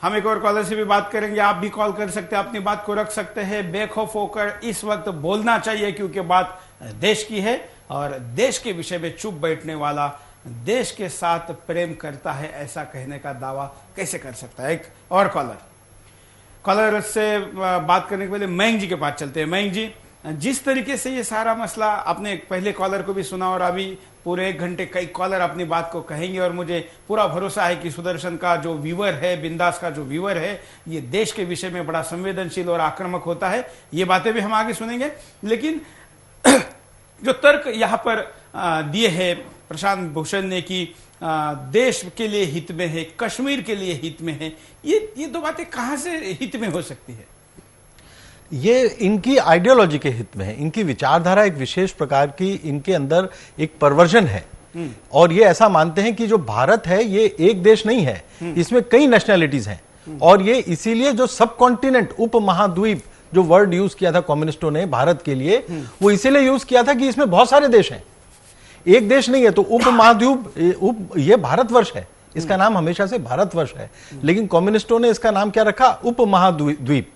हम एक और कॉलर से भी बात करेंगे। आप भी कॉल कर सकते हैं, अपनी बात को रख सकते हैं। बेखौफ होकर इस वक्त बोलना चाहिए, क्योंकि बात देश की है और देश के विषय में चुप बैठने वाला देश के साथ प्रेम करता है, ऐसा कहने का दावा कैसे कर सकता है। एक और कॉलर से बात करने के पहले मयंक जी के पास चलते हैं। मयंक जी, जिस तरीके से ये सारा मसला, आपने पहले कॉलर को भी सुना और अभी पूरे 1 घंटे कई कॉलर अपनी बात को कहेंगे, और मुझे पूरा भरोसा है कि सुदर्शन का जो व्यूअर है, बिंदास का जो व्यूअर है, ये देश के विषय में बड़ा संवेदनशील और आक्रामक होता है। ये बातें भी हम आगे सुनेंगे, लेकिन जो तर्क यहाँ पर दिए हैं प्रशांत भूषण ने कि देश के लिए हित में है, कश्मीर के लिए हित में है, ये दो बातें कहां से हित में हो सकती है? ये इनकी आइडियोलॉजी के हित में है, इनकी विचारधारा एक विशेष प्रकार की, इनके अंदर एक परवर्जन है। और ये ऐसा मानते हैं कि जो भारत है ये एक देश नहीं है, इसमें कई नेशनैलिटीज हैं। और ये इसीलिए जो सब कॉन्टिनेंट, उप महाद्वीप, जो वर्ड यूज किया था कम्युनिस्टों ने भारत के लिए, वो इसीलिए यूज किया था कि इसमें बहुत सारे देश हैं, एक देश नहीं है। तो उप महाद्वीप, ये भारतवर्ष है, इसका नाम हमेशा से भारतवर्ष है, लेकिन कम्युनिस्टों ने इसका नाम क्या रखा? उप महाद्वीप।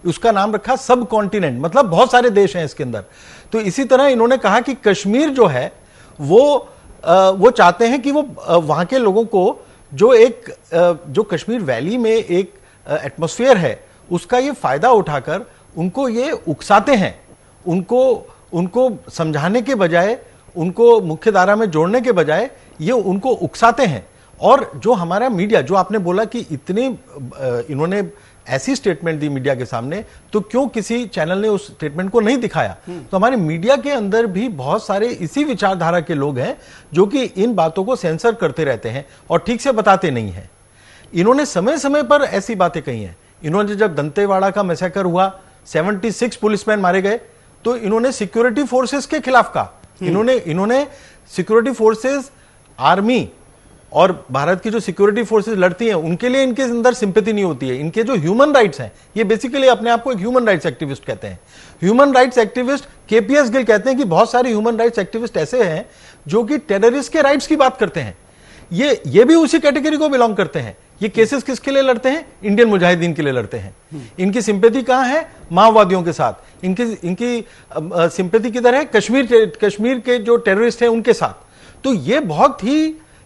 उसका नाम रखा सब कॉन्टिनेंट, मतलब बहुत सारे देश हैं इसके अंदर। तो इसी तरह इन्होंने कहा कि कश्मीर जो है वो चाहते हैं कि वो वहां के लोगों को जो कश्मीर वैली में एक एटमॉस्फेयर है, उसका ये फायदा उठाकर उनको ये उकसाते हैं। उनको समझाने के बजाय, उनको मुख्य धारा में जोड़ने के बजाय ये उनको उकसाते हैं। और जो हमारा मीडिया, जो आपने बोला कि इन्होंने ऐसी स्टेटमेंट दी मीडिया के सामने, तो क्यों किसी चैनल ने उस स्टेटमेंट को नहीं दिखाया? तो हमारे मीडिया के अंदर भी बहुत सारे इसी विचारधारा के लोग हैं जो कि इन बातों को सेंसर करते रहते हैं और ठीक से बताते नहीं हैं। इन्होंने समय समय पर ऐसी बातें कही हैं। इन्होंने जब दंतेवाड़ा का मैसेकर हुआ, 76 पुलिसमैन मारे गए, तो इन्होंने सिक्योरिटी फोर्सेस के खिलाफ कहा। इन्होंने सिक्योरिटी फोर्सेस, आर्मी और भारत की जो सिक्योरिटी फोर्सेस लड़ती हैं, उनके लिए इनके अंदर सिंपैथी नहीं होती है। इनके जो ह्यूमन राइट्स हैं, ये बेसिकली अपने आप को एक ह्यूमन राइट्स एक्टिविस्ट कहते हैं। Human rights activist KPS Gill कहते हैं कि बहुत सारे ह्यूमन राइट्स एक्टिविस्ट ऐसे हैं जो कि टेररिस्ट के राइट्स की बात करते हैं। ये भी उसी कैटेगरी को बिलोंग करते हैं। ये केसेस किसके लिए लड़ते हैं? इंडियन मुजाहिदीन के लिए लड़ते हैं। इनकी सिंपैथी कहां है? माओवादियों के साथ। इनकी सिंपैथी किधर है? कश्मीर के जो टेररिस्ट हैं उनके साथ। तो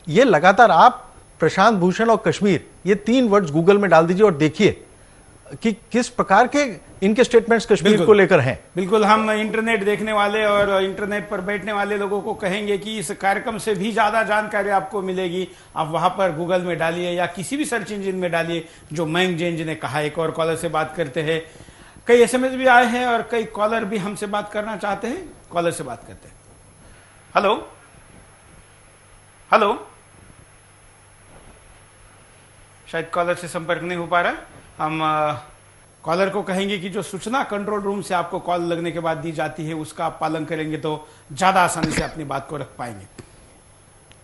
ये लगातार आप प्रशांत भूषण और कश्मीर, ये 3 वर्ड्स गूगल में डाल दीजिए और देखिए कि किस प्रकार के इनके स्टेटमेंट्स कश्मीर को लेकर हैं। बिल्कुल, हम इंटरनेट देखने वाले और इंटरनेट पर बैठने वाले लोगों को कहेंगे कि इस कार्यक्रम से भी ज्यादा जानकारी आपको मिलेगी। आप वहां पर गूगल में डालिए या किसी भी सर्च इंजिन में डालिए जो मयंक जैन जी ने कहा। एक और कॉलर से बात करते हैं। कई एसएमएस भी आए हैं और कई कॉलर भी हमसे बात करना चाहते हैं। कॉलर से बात करते हैं। हेलो, शायद कॉलर से संपर्क नहीं हो पा रहा। हम कॉलर को कहेंगे कि जो सूचना कंट्रोल रूम से आपको कॉल लगने के बाद दी जाती है, उसका आप पालन करेंगे तो ज्यादा आसानी से अपनी बात को रख पाएंगे।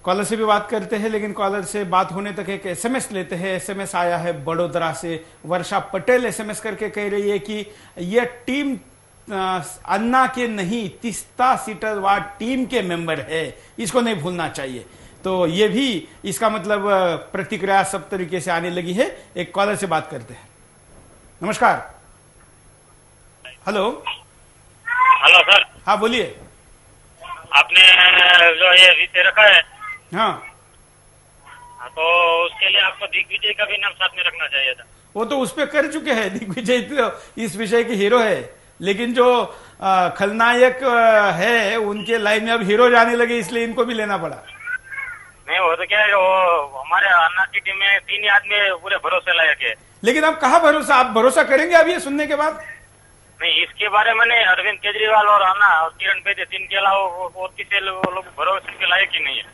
कॉलर से भी बात करते हैं, लेकिन कॉलर से बात होने तक एक एसएमएस लेते हैं। एसएमएस आया है बड़ोदरा से। वर्षा पटेल एसएमएस करके कह रही है कि यह टीम अन्ना के नहीं, तीस्ता सीटरवार टीम के मेंबर है, इसको नहीं भूलना चाहिए। तो ये भी इसका मतलब प्रतिक्रिया सब तरीके से आने लगी है। एक कॉलर से बात करते हैं। नमस्कार। Hello sir. हाँ बोलिए। आपने जो ये विषय रखा है, हाँ, तो उसके लिए आपको दिग्विजय का भी नाम साथ में रखना चाहिए था। वो तो उस पर कर चुके हैं। दिग्विजय तो इस विषय के हीरो है, लेकिन जो खलनायक है उनके लाइन में अब हीरो जाने लगे, इसलिए इनको भी लेना पड़ा। नहीं, वो तो क्या है, वो हमारे अन्ना की टीम में 3 आदमी पूरे भरोसे लायक है। लेकिन अब कहाँ भरोसा? आप भरोसा करेंगे अब ये सुनने के बाद? नहीं, इसके बारे में नहीं। अरविंद केजरीवाल और अन्ना और किरण बेदी, 3 के अलावा और किसी लोग भरोसे के लायक ही नहीं है।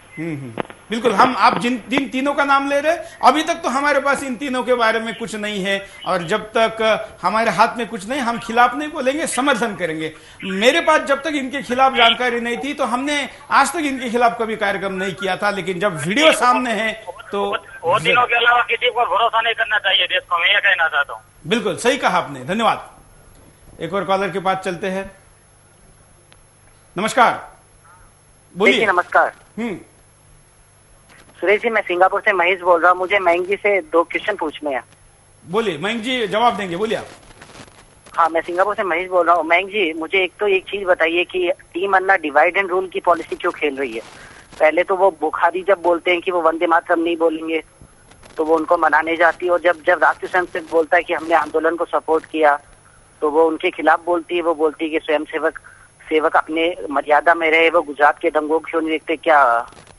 बिल्कुल। आप जिन तीनों का नाम ले रहे, अभी तक तो हमारे पास इन तीनों के बारे में कुछ नहीं है, और जब तक हमारे हाथ में कुछ नहीं, हम खिलाफ नहीं बोलेंगे, समर्थन करेंगे। मेरे पास जब तक इनके खिलाफ जानकारी नहीं थी तो हमने आज तक इनके खिलाफ कभी कार्यक्रम नहीं किया था, लेकिन जब वीडियो सामने है तो वो तीनों के अलावा किसी पर भरोसा नहीं करना चाहिए देश को, मैं ये कहना चाहता हूँ। बिल्कुल सही कहा आपने, धन्यवाद। एक और कॉलर के पास चलते हैं। नमस्कार, बोलिए। नमस्कार सुरेश जी, मैं सिंगापुर से महेश बोल रहा हूँ। मुझे मयंक जी से 2 क्वेश्चन पूछने हैं। बोलिए मयंक जी, जवाब देंगे, बोलिए आप। हाँ, मैं सिंगापुर से महेश बोल रहा हूँ। मयंक जी, मुझे एक चीज बताइए कि team Anna divide and rule की पॉलिसी क्यों खेल रही है? पहले तो वो बुखारी जब बोलते हैं कि वो वंदे मातरम नहीं बोलेंगे तो वो उनको मनाने जाती है, और जब जब राष्ट्रीय स्वयंसेवक बोलता है कि हमने आंदोलन को सपोर्ट किया तो वो उनके खिलाफ बोलती है। वो बोलती है कि सेवक अपने मर्यादा में रहे, वो गुजरात के दंगों क्यों नहीं देखते?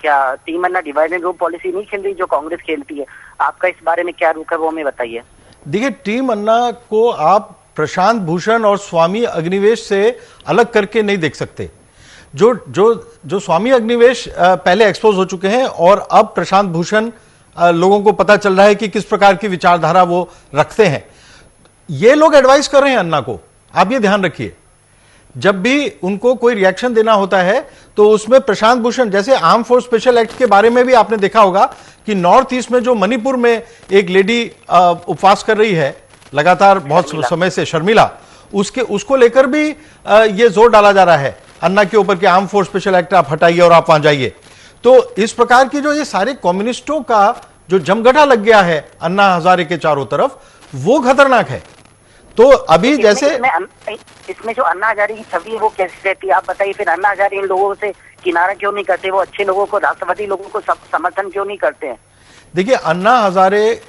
क्या team Anna divide and rule policy नहीं खेल रही जो कांग्रेस खेलती है? आपका इस बारे में क्या रुख है वो हमें बताइए। देखिए, टीम अन्ना को आप प्रशांत भूषण और स्वामी अग्निवेश से अलग करके नहीं देख सकते। जो स्वामी अग्निवेश पहले एक्सपोज हो चुके हैं और अब प्रशांत भूषण लोगों को पता चल रहा है कि किस प्रकार की विचारधारा वो रखते हैं। ये लोग एडवाइस कर रहे हैं अन्ना को, आप ये ध्यान रखिए। जब भी उनको कोई रिएक्शन देना होता है तो उसमें प्रशांत भूषण, जैसे आर्म फोर्स स्पेशल एक्ट के बारे में भी आपने देखा होगा कि नॉर्थ ईस्ट में जो मणिपुर में एक लेडी उपवास कर रही है लगातार बहुत समय से, शर्मिला, उसको लेकर भी ये जोर डाला जा रहा है अन्ना के ऊपर कि आर्म फोर्स स्पेशल एक्ट आप हटाइए और आप वहां जाइए। तो इस प्रकार की जो ये सारे कम्युनिस्टों का जो जमघटा लग गया है अन्ना हजारे के चारों तरफ, वो खतरनाक है। तो अभी जैसे इसमें जो अन्ना हजारे की छवि है वो कैसी रहती है आप बताइए? फिर अन्ना हजारे इन लोगों से किनारा क्यों नहीं करते? वो अच्छे लोगों को, राष्ट्रवादी लोगों को समर्थन क्यों नहीं करते हैं? देखिए, अन्ना हजारे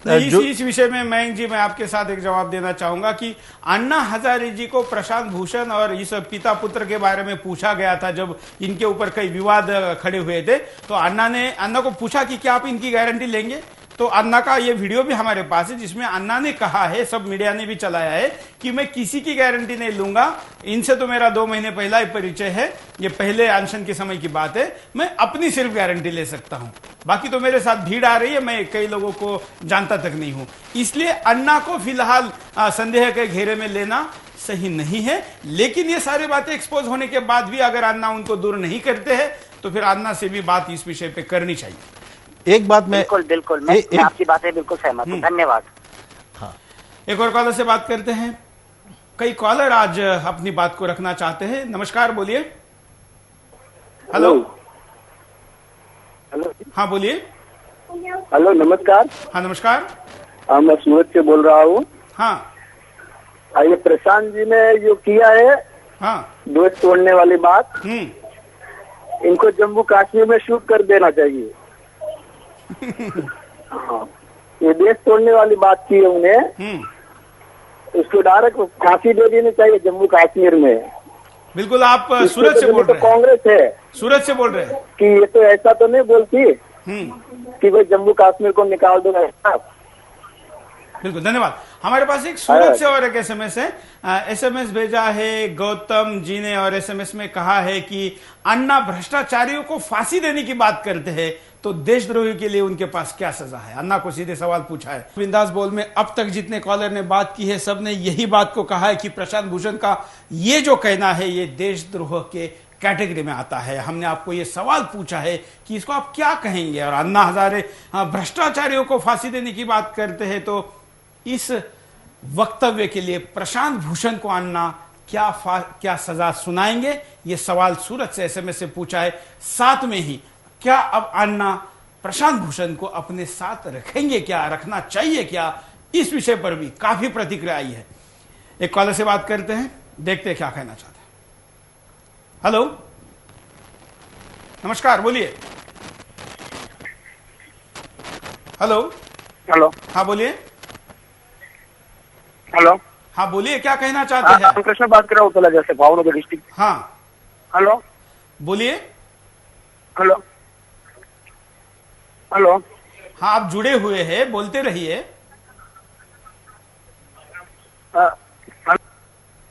इस विषय में मयंक जी, मैं आपके साथ एक जवाब देना चाहूंगा कि अन्ना हजारे जी को प्रशांत भूषण और इस पिता पुत्र के बारे में पूछा गया था जब इनके ऊपर कई विवाद खड़े हुए थे, तो अन्ना को पूछा कि क्या आप इनकी गारंटी लेंगे? तो अन्ना का ये वीडियो भी हमारे पास है जिसमें अन्ना ने कहा है, सब मीडिया ने भी चलाया है, कि मैं किसी की गारंटी नहीं लूंगा, इनसे तो मेरा 2 महीने पहला ही परिचय है, ये पहले अनशन के समय की बात है, मैं अपनी सिर्फ गारंटी ले सकता हूं, बाकी तो मेरे साथ भीड़ आ रही है, मैं कई लोगों को जानता तक नहीं हूं। इसलिए अन्ना को फिलहाल संदेह के घेरे में लेना सही नहीं है। लेकिन ये सारी बातें एक्सपोज होने के बाद भी अगर अन्ना उनको दूर नहीं करते हैं तो फिर अन्ना से भी बात इस विषय पे करनी चाहिए। एक बात मैं बिल्कुल मैं आपकी बात है बिल्कुल सहमत हूं। धन्यवाद। हाँ, एक और कॉलर से बात करते हैं। कई कॉलर आज अपनी बात को रखना चाहते हैं। नमस्कार, बोलिए। हेलो। हेलो। हाँ, बोलिए। हेलो, नमस्कार। हाँ, नमस्कार। मैं सूरत से बोल रहा हूँ। हाँ, ये प्रशांत जी ने जो किया है, हाँ, दोस्त तोड़ने वाली बात, इनको जम्मू कश्मीर में शूट कर देना चाहिए। हाँ, ये देश तोड़ने वाली बात की है उन्हें, उसको डायरेक्ट फांसी दे देनी चाहिए जम्मू कश्मीर में। बिल्कुल। आप सूरत से बोल रहे हैं? कांग्रेस है। सूरत से बोल रहे हैं कि ये तो ऐसा तो नहीं बोलती कि भाई जम्मू कश्मीर को निकाल दो ऐसा। बिल्कुल, धन्यवाद। हमारे पास एक सूरत से और एक एसएमएस है। एसएमएस भेजा है गौतम जी ने और एसएमएस में कहा है कि अन्ना भ्रष्टाचारियों को फांसी देने की बात करते हैं तो देशद्रोही के लिए उनके पास क्या सजा है? अन्ना को सीधे सवाल पूछा है। बिंदास बोल में अब तक जितने कॉलर ने बात की है सबने यही बात को कहा है कि प्रशांत भूषण का ये जो कहना है ये देशद्रोह के कैटेगरी में आता है। हमने आपको ये सवाल पूछा है कि इसको आप क्या कहेंगे? और अन्ना हजारे भ्रष्टाचारियों को फांसी देने की बात करते हैं तो इस वक्तव्य के लिए प्रशांत भूषण को अन्ना क्या सजा सुनाएंगे? ये सवाल सूरत से एसएमएस से पूछा है। साथ में ही क्या अब अन्ना प्रशांत भूषण को अपने साथ रखेंगे, क्या रखना चाहिए क्या? इस विषय पर भी काफी प्रतिक्रिया आई है। एक कॉलर से बात करते हैं, देखते हैं क्या कहना चाहते हैं। हेलो, नमस्कार, बोलिए। हेलो। हेलो। हाँ, बोलिए। हेलो। हाँ, बोलिए, क्या कहना चाहते हैं? कृष्ण बात कर रहा हूँ जैसे भावनगर डिस्ट्रिक्ट। हाँ, हेलो, बोलिए। हेलो। हेलो। हाँ, आप जुड़े हुए हैं, बोलते रहिए।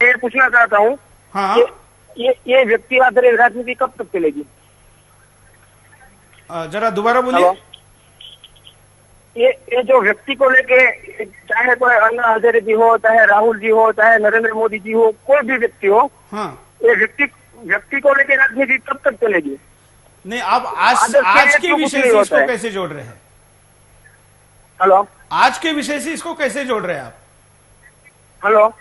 ये पूछना चाहता हूँ, हाँ, ये व्यक्ति आधारित राजनीति कब तक चलेगी? जरा दोबारा बोलिए। ये जो व्यक्ति को लेके, चाहे कोई अन्ना हजारे जी हो, चाहे राहुल जी हो, चाहे नरेंद्र मोदी जी हो, कोई भी व्यक्ति हो, हाँ, ये व्यक्ति को लेके राजनीति कब तक चलेगी? नहीं, आप आज के विषय से इसको कैसे जोड़ रहे हैं? हेलो। आज के विषय से इसको कैसे जोड़ रहे हैं आप? हेलो।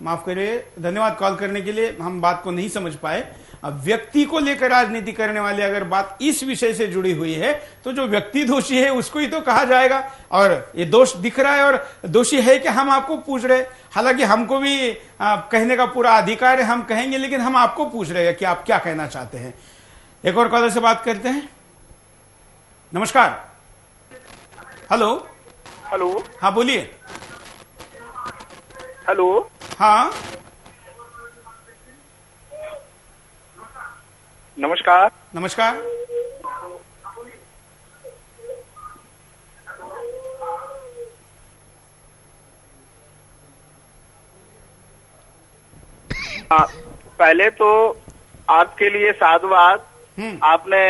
माफ करिए, धन्यवाद कॉल करने के लिए। हम बात को नहीं समझ पाए। व्यक्ति को लेकर राजनीति करने वाले अगर बात इस विषय से जुड़ी हुई है तो जो व्यक्ति दोषी है उसको ही तो कहा जाएगा। और ये दोष दिख रहा है और दोषी है कि हम आपको पूछ रहे हैं, हालांकि हमको भी कहने का पूरा अधिकार है, हम कहेंगे, लेकिन हम आपको पूछ रहे हैं कि आप क्या कहना चाहते हैं। एक और कॉलर से बात करते हैं। नमस्कार। हेलो। हेलो। हाँ बोलिए। हेलो। हाँ नमस्कार। नमस्कार। पहले तो आपके लिए साधुवाद। आपने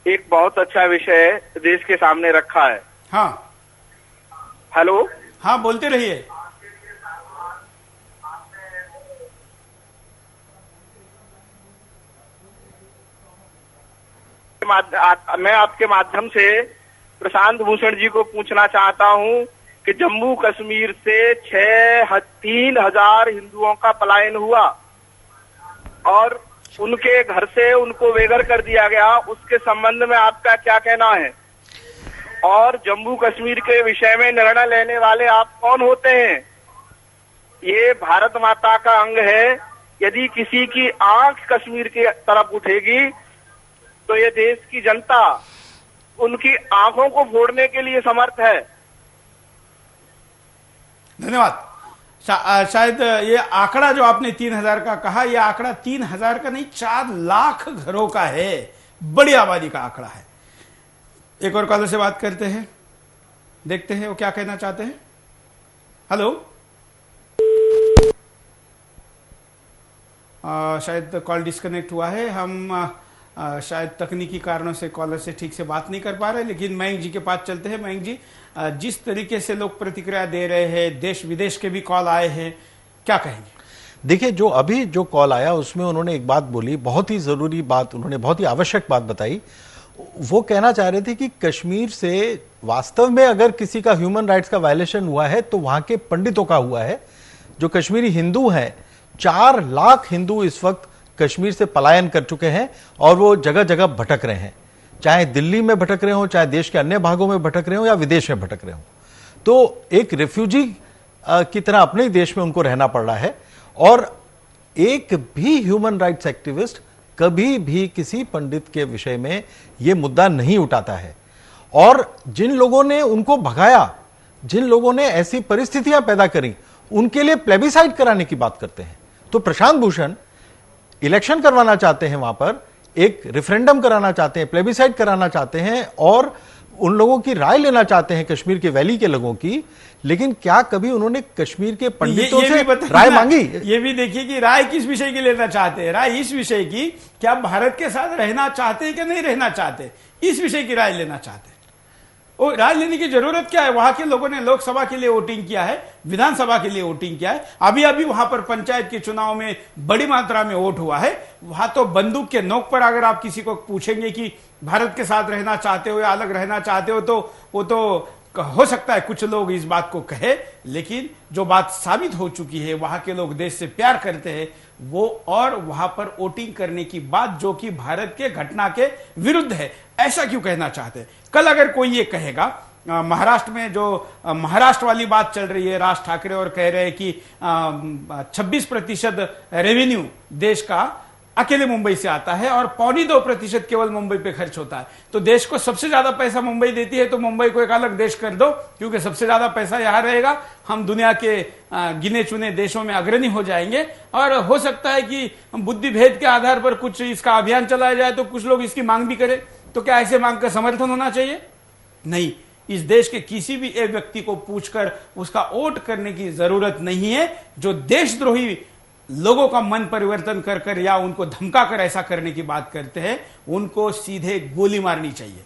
एक बहुत अच्छा विषय देश के सामने रखा है। हाँ। हेलो। हाँ बोलते रहिए। मैं आपके माध्यम से प्रशांत भूषण जी को पूछना चाहता हूं कि जम्मू कश्मीर से 3,000 हिंदुओं का पलायन हुआ और उनके घर से उनको बेघर कर दिया गया, उसके संबंध में आपका क्या कहना है? और जम्मू कश्मीर के विषय में निर्णय लेने वाले आप कौन होते हैं? ये भारत माता का अंग है। यदि किसी की आंख कश्मीर की तरफ उठेगी तो ये देश की जनता उनकी आंखों को फोड़ने के लिए समर्थ है। धन्यवाद। शायद ये आंकड़ा जो आपने 3,000 का कहा, यह आंकड़ा 3,000 का नहीं, 4 लाख घरों का है। बड़ी आबादी का आंकड़ा है। एक और कॉलर से बात करते हैं, देखते हैं वो क्या कहना चाहते हैं। हेलो। शायद कॉल डिस्कनेक्ट हुआ है। हम शायद तकनीकी कारणों से कॉलर से ठीक से बात नहीं कर पा रहे, लेकिन मयंक जी के पास चलते हैं। मयंक जी, जिस तरीके से लोग प्रतिक्रिया दे रहे हैं, देश विदेश के भी कॉल आए हैं, क्या कहेंगे? देखिए, जो अभी जो कॉल आया उसमें उन्होंने एक बात बोली, बहुत ही जरूरी बात, उन्होंने बहुत ही आवश्यक बात बताई। वो कहना चाह रहे थे कि कश्मीर से वास्तव में अगर किसी का ह्यूमन राइट्स का वायलेशन हुआ है तो वहां के पंडितों का हुआ है। जो कश्मीरी हिंदू हैं, 4 लाख हिंदू इस वक्त कश्मीर से पलायन कर चुके हैं और वो जगह जगह भटक रहे हैं, चाहे दिल्ली में भटक रहे हो, चाहे देश के अन्य भागों में भटक रहे हो या विदेश में भटक रहे हो। तो एक रिफ्यूजी की तरह अपने ही देश में उनको रहना पड़ रहा है। और एक भी ह्यूमन राइट्स एक्टिविस्ट कभी भी किसी पंडित के विषय में यह मुद्दा नहीं उठाता है। और जिन लोगों ने उनको भगाया, जिन लोगों ने ऐसी परिस्थितियां पैदा करी, उनके लिए प्लेबिसाइड कराने की बात करते हैं। तो प्रशांत भूषण इलेक्शन करवाना चाहते हैं, वहां पर एक रेफरेंडम कराना चाहते हैं, प्लेबिसाइड कराना चाहते हैं और उन लोगों की राय लेना चाहते हैं, कश्मीर के वैली के लोगों की। लेकिन क्या कभी उन्होंने कश्मीर के पंडितों से राय मांगी? ये भी देखिए कि राय किस विषय की लेना चाहते हैं। राय इस विषय की कि आप भारत के साथ रहना चाहते हैं कि नहीं रहना चाहते, इस विषय की राय लेना चाहते हैं। और राय लेने की जरूरत क्या है? वहां के लोगों ने लोकसभा के लिए वोटिंग किया है, विधानसभा के लिए वोटिंग किया है, अभी अभी वहां पर पंचायत के चुनाव में बड़ी मात्रा में वोट हुआ है। वहां तो बंदूक के नोक पर अगर आप किसी को पूछेंगे कि भारत के साथ रहना चाहते हो या अलग रहना चाहते हो, तो वो तो हो सकता है कुछ लोग इस बात को कहे, लेकिन जो बात साबित हो चुकी है, वहां के लोग देश से प्यार करते हैं वो, और वहां पर वोटिंग करने की बात जो कि भारत के घटना के विरुद्ध है, ऐसा क्यों कहना चाहते हैं? कल अगर कोई ये कहेगा, महाराष्ट्र में जो महाराष्ट्र वाली बात चल रही है, राज ठाकरे और कह रहे हैं कि 26% रेवेन्यू देश का अकेले मुंबई से आता है और 2.25% केवल मुंबई पे खर्च होता है, तो देश को सबसे ज्यादा पैसा मुंबई देती है, तो मुंबई को एक अलग देश कर दो, क्योंकि सबसे ज्यादा पैसा यहां रहेगा, हम दुनिया के गिने चुने देशों में अग्रणी हो जाएंगे। और हो सकता है कि बुद्धि भेद के आधार पर कुछ इसका अभियान चलाया जाए तो कुछ लोग इसकी मांग भी करें। तो क्या ऐसे मांग का समर्थन होना चाहिए? नहीं, इस देश के किसी भी एक व्यक्ति को पूछकर उसका वोट करने की जरूरत नहीं है। जो देशद्रोही लोगों का मन परिवर्तन कर या उनको धमका कर ऐसा करने की बात करते हैं, उनको सीधे गोली मारनी चाहिए।